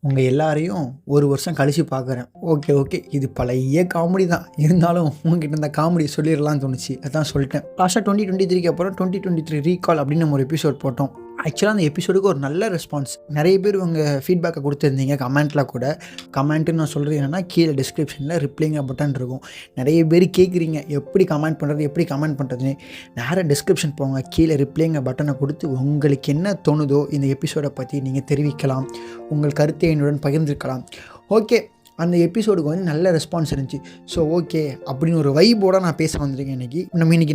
உங்கள் எல்லாரையும் ஒரு வருஷம் கழித்து பார்க்குறேன். ஓகே. இது பழைய காமெடி தான். இருந்தாலும் உங்ககிட்ட இந்த காமெடி சொல்லிடலாம்னு தோணுச்சு. அதான் சொல்லிட்டேன். லாஸ்ட்டாக 2023க்கு அப்புறம் 2023 ரீகால் அப்படின்னு நம்ம ஒரு எபிசோட் போட்டோம். ஆக்சுவலாக அந்த எபிசோடுக்கு ஒரு நல்ல ரெஸ்பான்ஸ். நிறைய பேர் உங்கள் ஃபீட்பேக்கை கொடுத்துருந்தீங்க கமெண்ட்டில் கூட. கமெண்ட்டுன்னு நான் சொல்கிறது என்னென்னா, கீழே டிஸ்கிரிப்ஷனில் ரிப்ளைங்க பட்டன் இருக்கும். நிறைய பேர் கேட்குறீங்க எப்படி கமெண்ட் பண்ணுறதுன்னு. நேராக டிஸ்கிரிப்ஷன் போங்க, கீழே ரிப்ளைங்க பட்டனை கொடுத்து உங்களுக்கு என்ன தோணுதோ இந்த எபிசோடை பற்றி நீங்கள் தெரிவிக்கலாம். உங்கள் கருத்தை என்னுடன் பகிர்ந்துருக்கலாம். ஓகே, அந்த எபிசோடுக்கு வந்து நல்ல ரெஸ்பான்ஸ் இருந்துச்சு. ஸோ ஓகே அப்படின்னு ஒரு வைபோட நான் பேச வந்திருக்கேன் இன்றைக்கி.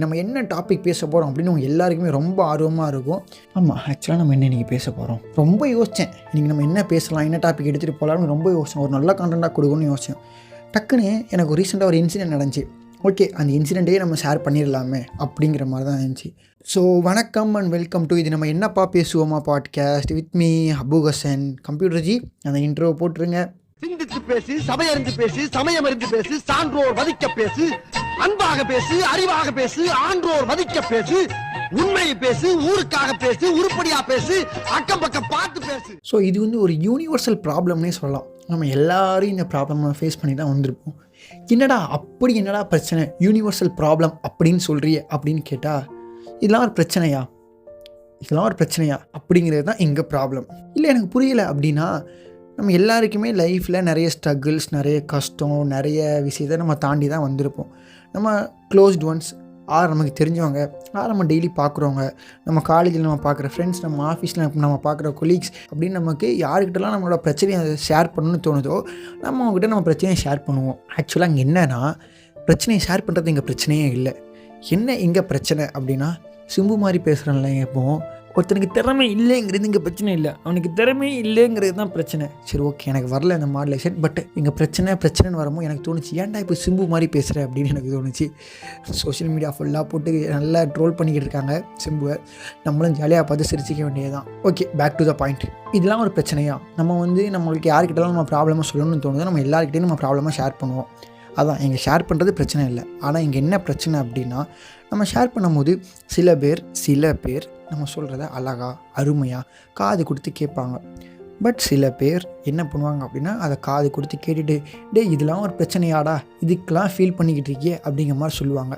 நம்ம என்ன டாபிக் பேச போகிறோம் அப்படின்னு உங்கள் எல்லாருக்குமே ரொம்ப ஆர்வமாக இருக்கும். ஆமாம், ஆக்சுவலாக நம்ம இன்றைக்கி பேச போகிறோம். ரொம்ப யோசித்தேன், இன்றைக்கி நம்ம என்ன பேசலாம், என்ன டாபிக் எடுத்துகிட்டு போகலான்னு ரொம்ப யோசித்தேன். ஒரு நல்ல கண்டென்ட்டாக கொடுக்கணும்னு யோசித்தேன். டக்குன்னு எனக்கு ரீசெண்டாக ஒரு இன்சிடென்ட் நடந்துச்சு. ஓகே, அந்த இன்சிடெண்ட்டையே நம்ம ஷேர் பண்ணிடலாமே அப்படிங்கிற மாதிரி தான் இருந்துச்சு. ஸோ வணக்கம் அண்ட் வெல்கம் டு இது நம்ம என்னப்பா பேசுவோமா podcast with me Abu Hasan. Computer ji, அந்த இன்ட்ரோ போட்டுருங்க. சிந்தித்து பேசு, சபையறிந்து பேசு, சமயம் அறிந்து பேசு, சான்றோர் மதிக்க பேசு, அன்பாக பேசு, அறிவாக பேசு, ஆன்றோர் மதிக்க பேசு, உண்மையை பேசு, ஊருக்காக பேசு, உருப்படியா பேசு, அக்கம் பக்கம் பார்த்து பேசு. ஸோ இது வந்து ஒரு யூனிவர்சல் ப்ராப்ளம்னே சொல்லலாம். நம்ம எல்லாரும் இந்த ப்ராப்ளம் ஃபேஸ் பண்ணி தான் வந்திருப்போம். என்னடா பிரச்சனை, யூனிவர்சல் ப்ராப்ளம் அப்படின்னு சொல்கிறிய அப்படின்னு கேட்டால், இதெல்லாம் ஒரு பிரச்சனையா அப்படிங்கிறது தான் எங்கள் ப்ராப்ளம். இல்லை எனக்கு புரியலை அப்படின்னா, நம்ம எல்லாருக்குமே லைஃப்பில் நிறைய ஸ்ட்ரகிள்ஸ், நிறைய கஷ்டம், நிறைய விஷயத்தை நம்ம தாண்டி தான் வந்திருப்போம். நம்ம க்ளோஸ்ட் ஒன்ஸ், நமக்கு தெரிஞ்சவங்க, நம்ம டெய்லி பார்க்குறவங்க, நம்ம காலேஜில் நம்ம பார்க்குற ஃப்ரெண்ட்ஸ், நம்ம ஆஃபீஸில் நம்ம பார்க்குற கொலீக்ஸ் அப்படின்னு நமக்கு யாருக்கிட்டலாம் நம்மளோட பிரச்சனையை ஷேர் பண்ணணும்னு தோணுதோ நம்ம அவங்ககிட்ட நம்ம பிரச்சனையை ஷேர் பண்ணுவோம். ஆக்சுவலாக அங்கே என்னன்னா, பிரச்சனையை ஷேர் பண்ணுறது எங்கள் பிரச்சனையே இல்லை. என்ன எங்கே பிரச்சனை அப்படின்னா, சிம்பு மாதிரி பேசுகிறேன்ல, இப்போ ஒருத்தனுக்கு திறமை இல்லைங்கிறது இங்கே பிரச்சனை இல்லை, அவனுக்கு திறமை இல்லைங்கிறது தான் பிரச்சனை. சரி ஓகே, எனக்கு வரல இந்த மாடலேஷன். பட் இங்கே பிரச்சனைன்னு வரும்போது எனக்கு தோணுச்சு, ஏன்டா இப்போ சிம்பு மாதிரி பேசுகிறேன் அப்படின்னு எனக்கு தோணுச்சு. சோஷியல் மீடியா ஃபுல்லாக போட்டு நல்லா ட்ரோல் பண்ணிக்கிட்டு இருக்காங்க சிம்புவை. நம்மளும் ஜாலியாக பார்த்து சிரிச்சிக்க வேண்டியது தான். Okay, back to the point. இதெல்லாம் ஒரு பிரச்சனையா? நம்மளுக்கு யாருக்கிட்டலாம் நம்ம ப்ராப்ளமாக சொல்லணும்னு தோணுதோ நம்ம எல்லாருக்கிட்டையும் நம்ம ப்ராப்ளமாக ஷேர் பண்ணுவோம். அதான் இங்கே ஷேர் பண்ணுறது பிரச்சனை இல்லை. ஆனால் இங்கே என்ன பிரச்சனை அப்படின்னா, நம்ம ஷேர் பண்ணும்போது சில பேர் நம்ம சொல்கிறத அழகாக அருமையாக காது கொடுத்து கேட்பாங்க. பட் சில பேர் என்ன பண்ணுவாங்க அப்படின்னா, அதை காது கொடுத்து கேட்டுட்டு, இதெல்லாம் ஒரு பிரச்சனையாடா, இதுக்கெலாம் ஃபீல் பண்ணிக்கிட்டு இருக்கியே அப்படிங்கிற மாதிரி சொல்லுவாங்க.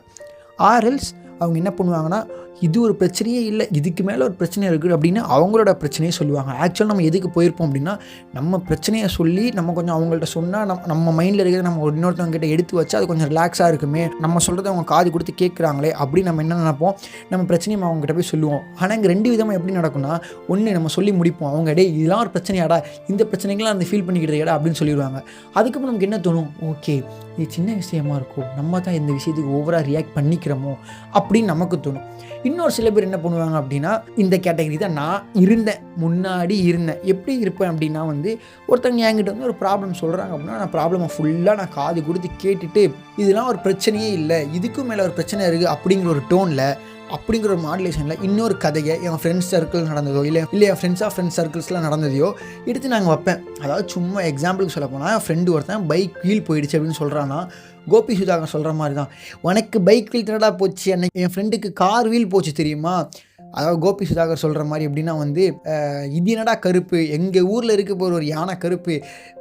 ஆர்எல்ஸ் அவங்க என்ன பண்ணுவாங்கன்னா, இது ஒரு பிரச்சனையே இல்லை, இதுக்கு மேலே ஒரு பிரச்சனை இருக்குது அப்படின்னு அவங்களோட பிரச்சனையை சொல்லுவாங்க. ஆக்சுவலாக நம்ம எதுக்கு போயிருப்போம் அப்படின்னா, நம்ம பிரச்சனையை சொல்லி நம்ம கொஞ்சம் அவங்கள்ட்ட சொன்னால் நம்ம மைண்டில் இருக்கிறத நம்ம இன்னொருத்தவங்க கிட்ட எடுத்து வச்சு அது கொஞ்சம் ரிலாக்ஸாக இருக்குமே, நம்ம சொல்கிறத அவங்க காது கொடுத்து கேட்குறாங்களே அப்படின்னு நம்ம என்ன நினைப்போம், நம்ம பிரச்சனையை அவங்ககிட்ட போய் சொல்லுவோம். ஆனால் இங்கே ரெண்டு விதமாக எப்படி நடக்கும்னா, ஒன்று நம்ம சொல்லி முடிப்போம், அவங்க இதெல்லாம் ஒரு பிரச்சனையாடா, இந்த பிரச்சனைகளாம் அந்த ஃபீல் பண்ணிக்கிட்டேடா அப்படின்னு சொல்லிடுவாங்க. அதுக்கப்புறம் நமக்கு என்ன தோணும், ஓகே இது சின்ன விஷயமா இருக்கும், நம்ம தான் இந்த விஷயத்துக்கு ஓவராக ரியாக்ட் பண்ணிக்கிறோமோ அப்படின்னு நமக்கு தோணும். இன்னொரு சில பேர் என்ன பண்ணுவாங்க அப்படின்னா, இந்த கேட்டகரி தான் நான் முன்னாடி இருந்தேன். எப்படி இருப்பேன் அப்படின்னா ஒருத்தவங்க என்கிட்ட ஒரு ப்ராப்ளம் சொல்கிறாங்க அப்படின்னா, நான் ப்ராப்ளமை ஃபுல்லாக நான் காது கொடுத்து கேட்டுட்டு, இதெல்லாம் ஒரு பிரச்சனையே இல்லை, இதுக்கும் மேலே ஒரு பிரச்சனை இருக்குது அப்படிங்கிற ஒரு டோனில், அப்படிங்கிற ஒரு மாடுலேஷனில் இன்னொரு கதையை என் ஃப்ரெண்ட்ஸ் சர்க்கிள் நடந்ததோ இல்லை என் ஃப்ரெண்ட்ஸ் சர்க்கிள்ஸ்லாம் நடந்ததையோ எடுத்து நாங்கள் வைப்பேன். அதாவது சும்மா எக்ஸாம்பிளுக்கு சொல்ல போனால், என் ஃப்ரெண்டு ஒருத்தன் பைக் வீல் போயிடுச்சு அப்படின்னு சொல்கிறான்னா, கோபி சுதாகர் சொல்கிற மாதிரி தான், உனக்கு பைக் வீல் திரடா போச்சு, அன்னைக்கு என் ஃப்ரெண்டுக்கு கார் வீல் போச்சு தெரியுமா. அதாவது கோபி சுதாகர் சொல்கிற மாதிரி எப்படின்னா இது என்னடா கருப்பு, எங்கள் ஊரில் இருக்க போகிற ஒரு யானை கருப்பு,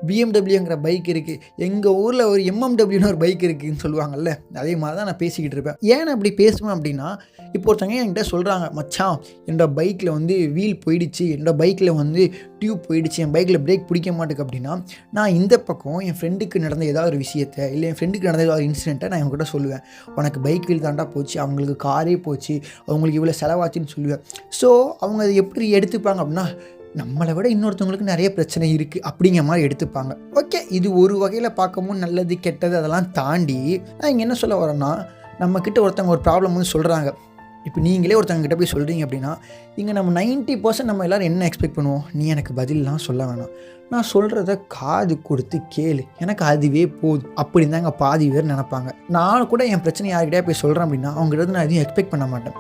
பிஎம்டபிள்யூங்கிற பைக் இருக்குது, எங்கள் ஊரில் ஒரு எம்எம்டபிள்யூன்னு ஒரு பைக் இருக்குதுன்னு சொல்லுவாங்கல்ல, அதே மாதிரி தான் நான் பேசிக்கிட்டு இருப்பேன். ஏன் அப்படி பேசுவேன் அப்படின்னா, இப்போ ஒருத்தவங்க என்கிட்ட சொல்கிறாங்க, மச்சான் என்னோடய பைக்கில் வீல் போயிடுச்சு, என்னோடய பைக்கில் டியூப் போயிடுச்சு, என் பைக்கில் பிரேக் பிடிக்க மாட்டேக்கு அப்படின்னா, நான் இந்த பக்கம் என் ஃப்ரெண்டுக்கு நடந்த ஏதாவது ஒரு விஷயத்தை இல்லை என் ஃப்ரெண்டுக்கு நடந்த ஏதாவது இன்சிடெண்ட்டை நான் இவங்ககிட்ட சொல்லுவேன். உனக்கு பைக் வீல் தாண்டா போச்சு, அவங்களுக்கு காரே போச்சு, அவங்களுக்கு இவ்வளோ செலவாச்சுன்னு சொல்லுவேன். ஸோ அவங்க அதை எப்படி எடுத்துப்பாங்க அப்படின்னா, நம்மளை விட இன்னொருத்தவங்களுக்கு நிறைய பிரச்சனை இருக்குது அப்படிங்கிற மாதிரி எடுத்துப்பாங்க. ஓகே, இது ஒரு வகையில் பார்க்கவும் நல்லது கெட்டது அதெல்லாம் தாண்டி நான் இங்கே என்ன சொல்ல வரேன்னா, நம்மக்கிட்ட ஒருத்தவங்க ஒரு ப்ராப்ளம் சொல்கிறாங்க. இப்போ நீங்களே ஒருத்தவங்க கிட்ட போய் சொல்கிறீங்க அப்படின்னா, இங்கே நம்ம 90% நம்ம எல்லோரும் என்ன எக்ஸ்பெக்ட் பண்ணுவோம், நீ எனக்கு பதிலெலாம் சொல்ல வேணாம், நான் சொல்கிறத காது கொடுத்து கேளு, எனக்கு அதுவே போதும் அப்படின்னு தாங்க பாதி பேர் நினைப்பாங்க. நான் கூட என் பிரச்சனை யார்கிட்டே போய் சொல்கிறேன் அப்படின்னா, அவங்ககிட்ட நான் எதுவும் எக்ஸ்பெக்ட் பண்ண மாட்டேன்.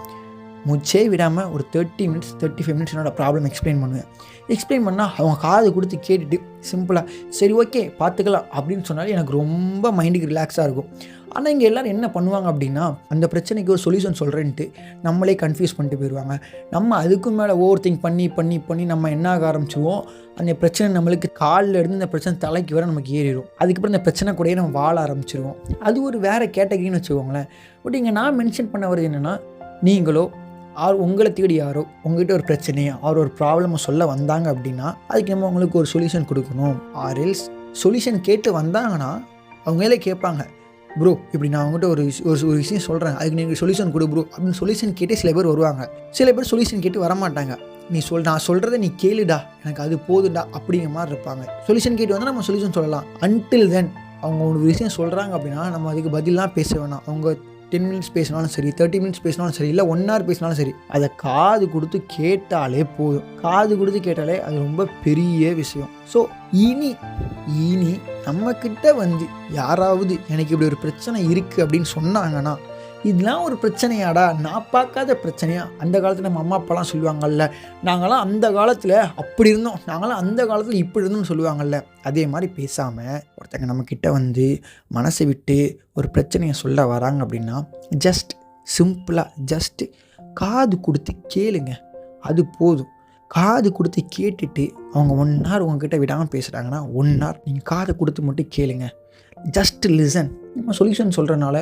மூச்சே விடாமல் ஒரு 30 மினிட்ஸ் 35 மினிட்ஸ் என்னோடய ப்ராப்ளம் எக்ஸ்பிளைன் பண்ணுவேன். எக்ஸ்பிளைன் பண்ணால் அவங்க காது கொடுத்து கேட்டுட்டு சிம்பிளாக சரி ஓகே பார்த்துக்கலாம் அப்படின்னு சொன்னாலும் எனக்கு ரொம்ப மைண்டுக்கு ரிலாக்ஸாக இருக்கும். ஆனால் இங்கே எல்லோரும் என்ன பண்ணுவாங்க அப்படின்னா, அந்த பிரச்சனைக்கு ஒரு சொல்யூஷன் சொல்கிறேன்ட்டு நம்மளே கன்ஃபியூஸ் பண்ணிட்டு போயிடுவாங்க. நம்ம அதுக்கும் மேலே ஓவர் திங்க் பண்ணி பண்ணி பண்ணி நம்ம என்ன ஆக ஆரம்பிச்சிடுவோம், அந்த பிரச்சனை நம்மளுக்கு காலில் இருந்து இந்த பிரச்சனை தலைக்கு வர நமக்கு ஏறிடும். அதுக்கப்புறம் இந்த பிரச்சனை கூடயே நம்ம வாழ ஆரம்பிச்சிடுவோம். அது ஒரு வேறு கேட்டகரின்னு வச்சுக்கோங்களேன். பட் இங்கே நான் மென்ஷன் பண்ண வருது என்னென்னா, நீங்களோ உங்களை தேடி யாரோ உங்கள்கிட்ட ஒரு பிரச்சனையை ஒரு ப்ராப்ளமை சொல்ல வந்தாங்க அப்படின்னா அதுக்கு நம்ம அவங்களுக்கு ஒரு சொல்யூஷன் கொடுக்கணும். ஆர்எல்ஸ் சொல்யூஷன் கேட்டு வந்தாங்கன்னா அவங்களே கேட்பாங்க, ப்ரோ இப்படி நான் அவங்ககிட்ட ஒரு விஷயம் சொல்கிறேன், அதுக்கு நீங்கள் சொல்யூஷன் கொடு ப்ரோ அப்படின்னு சொல்யூஷன் கேட்டே சில பேர் வருவாங்க. சில பேர் சொல்யூஷன் கேட்டு வரமாட்டாங்க. நான் சொல்கிறத நீ கேளுடா, எனக்கு அது போதுடா அப்படிங்கிற மாதிரி இருப்பாங்க. சொல்யூஷன் கேட்டு வந்தால் நம்ம சொல்யூஷன் சொல்லலாம். அன்டில் தென் அவங்க ஒரு விஷயம் சொல்கிறாங்க அப்படின்னா நம்ம அதுக்கு பதிலாக பேச வேணாம். அவங்க 10 மினிட்ஸ் பேசினாலும் சரி, 30 மினிட்ஸ் பேசினாலும் சரி, இல்லை 1 hour பேசினாலும் சரி, அதை காது கொடுத்து கேட்டாலே போதும். காது கொடுத்து கேட்டாலே அது ரொம்ப பெரிய விஷயம். ஸோ இனி நம்மக்கிட்ட வந்து யாராவது எனக்கு இப்படி ஒரு பிரச்சனை இருக்குது அப்படின்னு சொன்னாங்கன்னா, இதெல்லாம் ஒரு பிரச்சனையாடா, நான் பார்க்காத பிரச்சனையா, அந்த காலத்தில் நம்ம அம்மா அப்பாலாம் சொல்லுவாங்கல்ல, நாங்களாம் அந்த காலத்தில் அப்படி இருந்தோம், நாங்களாம் அந்த காலத்தில் இப்படி இருந்தோம்னு சொல்லுவாங்கல்ல, அதே மாதிரி பேசாமல் ஒருத்தங்க நம்மக்கிட்ட வந்து மனசை விட்டு ஒரு பிரச்சனையை சொல்ல வராங்க அப்படின்னா ஜஸ்ட்டு காது கொடுத்து கேளுங்க, அது போதும். காது கொடுத்து கேட்டுட்டு அவங்க 1 hour உங்ககிட்ட விடாமல் பேசுகிறாங்கன்னா 1 hour நீங்கள் காது கொடுத்து மட்டும் கேளுங்க. Just listen. நம்ம சொல்யூஷன் சொல்கிறனால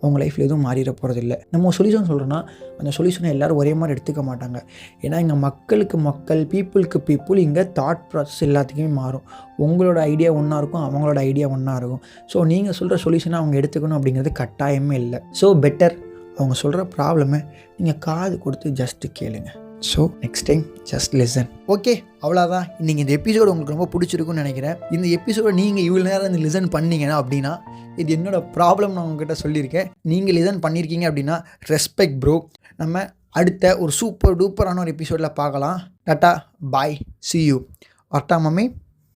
அவங்க லைஃப்பில் எதுவும் மாறிட போகிறதில்ல. நம்ம சொல்யூஷன் சொல்கிறோன்னா அந்த சொல்யூஷனை எல்லோரும் ஒரே மாதிரி எடுத்துக்க மாட்டாங்க. ஏன்னா இங்கே மக்கள் பீப்புளுக்கு இங்கே தாட் ப்ராசஸ் எல்லாத்துக்குமே மாறும். உங்களோட ஐடியா ஒன்றா இருக்கும், அவங்களோட ஐடியா ஒன்றா இருக்கும். ஸோ நீங்கள் சொல்கிற சொல்யூஷனை அவங்க எடுத்துக்கணும் அப்படிங்கிறது கட்டாயமே இல்லை. ஸோ பெட்டர் அவங்க சொல்கிற ப்ராப்ளமை நீங்கள் காது கொடுத்து ஜஸ்ட்டு கேளுங்க. So next time just listen. Okay, அவ்வளோதான். இன்றைக்கி இந்த எபிசோடு உங்களுக்கு ரொம்ப பிடிச்சிருக்குன்னு நினைக்கிறேன். இந்த எபிசோடை நீங்கள் இவ்வளோ நேரம் இந்த லிசன் பண்ணீங்கன்னா அப்படின்னா இது என்னோடய ப்ராப்ளம் நான் உங்ககிட்ட சொல்லியிருக்கேன். நீங்கள் லிசன் பண்ணியிருக்கீங்க அப்படின்னா ரெஸ்பெக்ட் ப்ரோ. நம்ம அடுத்த ஒரு சூப்பர் டூப்பரான ஒரு எபிசோடில் பார்க்கலாம். Tata bye, see you. வரட்டா மம்மி.